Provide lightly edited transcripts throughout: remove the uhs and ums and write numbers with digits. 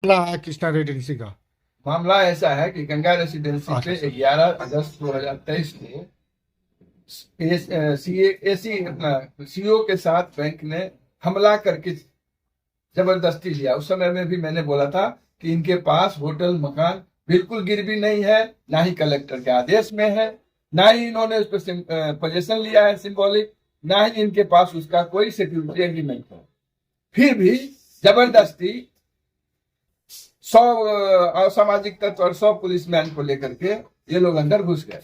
मामला है कृष्णा रेसिडेंसी का। मामला ऐसा है कि गंगा रेसिडेंसी पे 11 अगस्त 2023 को सीओ के साथ बैंक ने हमला करके जबरदस्ती लिया। उस समय में भी मैंने बोला था कि इनके पास होटल मकान बिल्कुल गिरवी नहीं है, ना ही कलेक्टर के आदेश में है, ना ही इन्होंने उस पर पोजीशन लिया है सिंबॉलिक, ना ही इनके पास उसका कोई सिक्योरिटी एग्रीमेंट है। फिर भी जबरदस्ती 100 असामाजिक तत्व और 100 पुलिसमैन को लेकर के ये लोग अंदर घुस गए।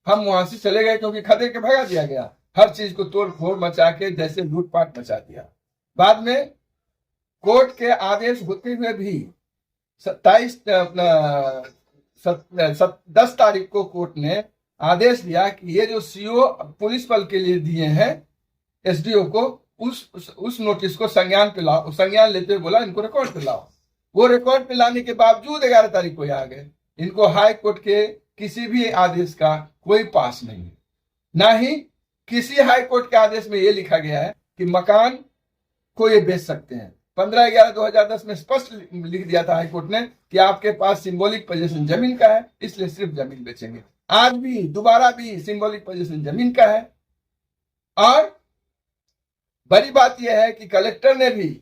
हम वहां से चले गए क्योंकि खदे के भगा दिया गया, हर चीज को तोड़ फोड़ मचा के जैसे लूटपाट मचा दिया। बाद में कोर्ट के आदेश होते हुए भी 10 तारीख को कोर्ट ने आदेश दिया कि ये जो सीओ पुलिस बल के लिए दिए हैं एसडीओ को, उस नोटिस को संज्ञान पे लाओ। संज्ञान लेते हुए बोला इनको रिकॉर्ड पे लाओ। वो रिकॉर्ड पे लाने के बावजूद 11 तारीख को आ गए। इनको हाई कोर्ट के किसी भी आदेश का कोई पास नहीं है, ना ही किसी हाई कोर्ट के आदेश में ये लिखा गया है कि मकान को ये बेच सकते हैं। 15/11/2010 में स्पष्ट लिख दिया था हाई कोर्ट ने कि आपके पास सिंबॉलिक पोजीशन जमीन का है, इसलिए सिर्फ जमीन बेचेंगे। आज भी दोबारा भी सिंबॉलिक पोजीशन जमीन का है। और बड़ी बात यह है कि कलेक्टर ने भी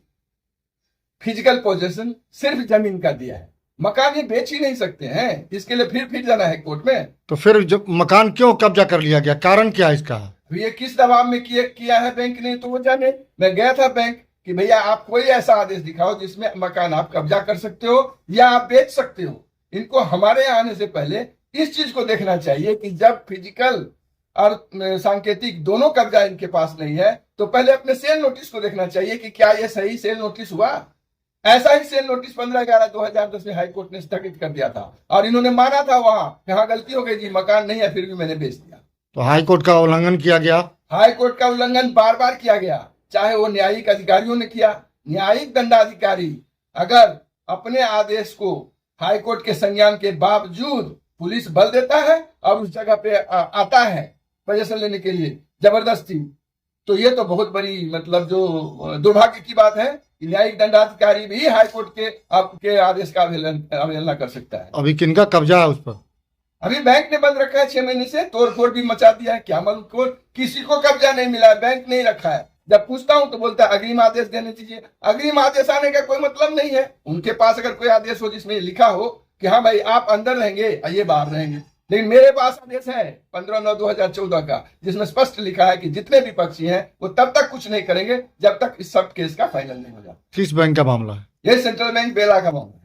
फिजिकल पोजीशन सिर्फ जमीन का दिया है, मकान ये बेच ही नहीं सकते हैं। इसके लिए फिर जाना है कोर्ट में। तो फिर जब मकान क्यों कब्जा कर लिया गया, कारण क्या है इसका? ये किस दबाव में किया है बैंक ने, तो वो जाने। मैं गया था बैंक कि भैया आप कोई ऐसा आदेश दिखाओ जिसमें मकान आप कब्जा कर सकते हो या आप बेच सकते हो। इनको हमारे यहाँ आने से पहले इस चीज को देखना चाहिए कि जब फिजिकल और सांकेतिक दोनों कब्जा इनके पास नहीं है तो पहले अपने सेल नोटिस को देखना चाहिए कि क्या ये सही सेल नोटिस हुआ। ऐसा ही सेल नोटिस 15/11/2010 में हाईकोर्ट ने स्थगित कर दिया था और इन्होंने माना था वहां यहाँ गलती हो गई जी, मकान नहीं है, फिर भी मैंने बेच दिया। तो हाईकोर्ट का उल्लंघन किया गया। हाईकोर्ट का उल्लंघन बार बार किया गया, चाहे वो न्यायिक अधिकारियों ने किया। न्यायिक दंडाधिकारी अगर अपने आदेश को हाईकोर्ट के संज्ञान के बावजूद पुलिस बल देता है और उस जगह पे आता है पोजीशन लेने के लिए जबरदस्ती, तो ये तो बहुत बड़ी मतलब जो दुर्भाग्य की बात है। न्यायिक दंडाधिकारी भी हाईकोर्ट के आपके आदेश का अवहेलना कर सकता है। अभी किनका कब्जा है उस पर? अभी बैंक ने बंद रखा है 6 महीने से, तोड़फोड़ भी मचा दिया है। क्या मालूम को किसी को कब्जा नहीं मिला है, बैंक नहीं रखा है। जब पूछता हूं तो बोलता है अग्रिम आदेश देने दीजिए। अग्रिम आदेश आने का कोई मतलब नहीं है। उनके पास अगर कोई आदेश हो जिसमें लिखा हो कि हाँ भाई आप अंदर रहेंगे और ये बाहर रहेंगे, लेकिन मेरे पास आदेश है 15/9/2014 का जिसमें स्पष्ट लिखा है कि जितने भी पक्षी हैं वो तब तक कुछ नहीं करेंगे जब तक इस सब केस का फाइनल नहीं हो जाता। किस बैंक का मामला है? ये सेंट्रल बैंक बेला का मामला है।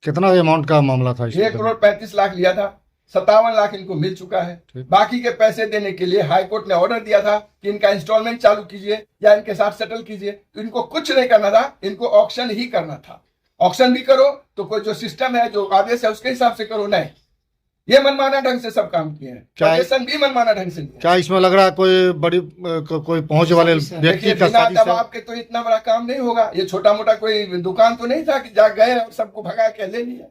कितना अमाउंट का मामला था? 1,35,00,000 लिया था, 57 लाख इनको मिल चुका है। बाकी के पैसे देने के लिए हाईकोर्ट ने ऑर्डर दिया था कि इनका इंस्टॉलमेंट चालू कीजिए या इनके साथ सेटल कीजिए। तो इनको कुछ नहीं करना था, इनको ऑक्शन ही करना था। ऑक्शन भी करो तो कोई जो सिस्टम है, जो आदेश है उसके हिसाब से करो। नहीं, ये मनमाना ढंग से सब काम किए हैं। पोजीशन भी मनमाना ढंग से। क्या इसमें लग रहा है कोई बड़ी कोई पहुंच वाले व्यक्ति का बिना दबाव के तो इतना बड़ा काम नहीं होगा। ये छोटा मोटा कोई दुकान तो नहीं था कि जा गए और सबको भगा के ले लिया।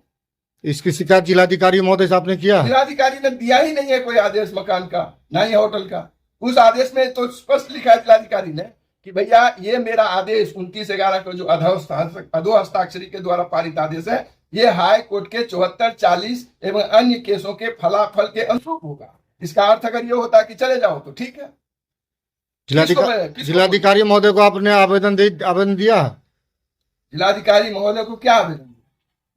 इसकी शिकायत जिलाधिकारी महोदय साहब ने किया? जिलाधिकारी ने दिया ही नहीं है कोई आदेश मकान का, ना ही होटल का। उस आदेश में तो स्पष्ट लिखा है जिलाधिकारी ने कि भैया ये मेरा आदेश 29/11 को जो अधो हस्ताक्षरी के द्वारा पारित आदेश है, ये हाई कोर्ट के 74, 40 एवं अन्य केसों के फलाफल के अनुरूप होगा। इसका अर्थ अगर ये होता कि चले जाओ तो ठीक है। जिलाधिकारी महोदय को आपने आवेदन दिया? जिलाधिकारी महोदय को क्या आवेदन?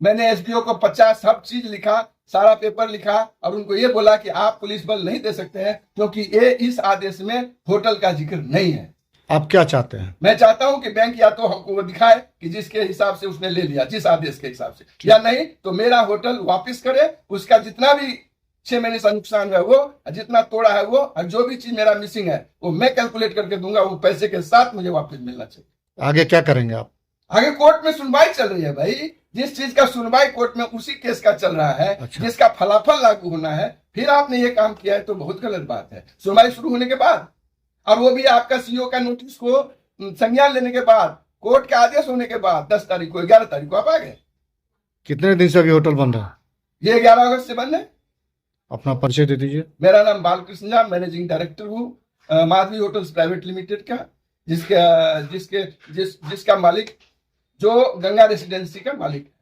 मैंने एसडीओ को 50 सब चीज लिखा, सारा पेपर लिखा और उनको ये बोला कि आप पुलिस बल नहीं दे सकते हैं क्योंकि ये इस आदेश में होटल का जिक्र नहीं है। आप क्या चाहते हैं? मैं चाहता हूं कि बैंक या तो हमको वो दिखाए कि जिसके हिसाब से उसने ले लिया, जिस आदेश के हिसाब से, या नहीं तो मेरा होटल वापस करे। उसका जितना भी 6 महीने से नुकसान है वो, जितना तोड़ा है वो, और जो भी चीज मेरा मिसिंग है वो मैं कैलकुलेट करके दूंगा। वो पैसे के साथ मुझे वापस मिलना चाहिए। आगे क्या करेंगे आप? आगे कोर्ट में सुनवाई चल रही है भाई। जिस चीज का सुनवाई कोर्ट में उसी केस का चल रहा है। अच्छा। जिसका फलाफल लागू होना है, फिर आपने ये काम किया है तो बहुत गलत बात है। सुनवाई शुरू होने के बाद, और वो भी आपका सीओ का नोटिस को संज्ञान लेने के बाद, कोर्ट का आदेश होने के बाद 10 तारीख को 11 तारीख को आप आ गए। कितने दिन से अभी होटल बंद है? ये 11 अगस्त से बंद है। अपना परिचय दे दीजिए। मेरा नाम बालकृष्ण झा, मैनेजिंग डायरेक्टर हूँ माधवी होटल्स प्राइवेट लिमिटेड का, जिसका मालिक जो गंगा रेसिडेंसी का मालिक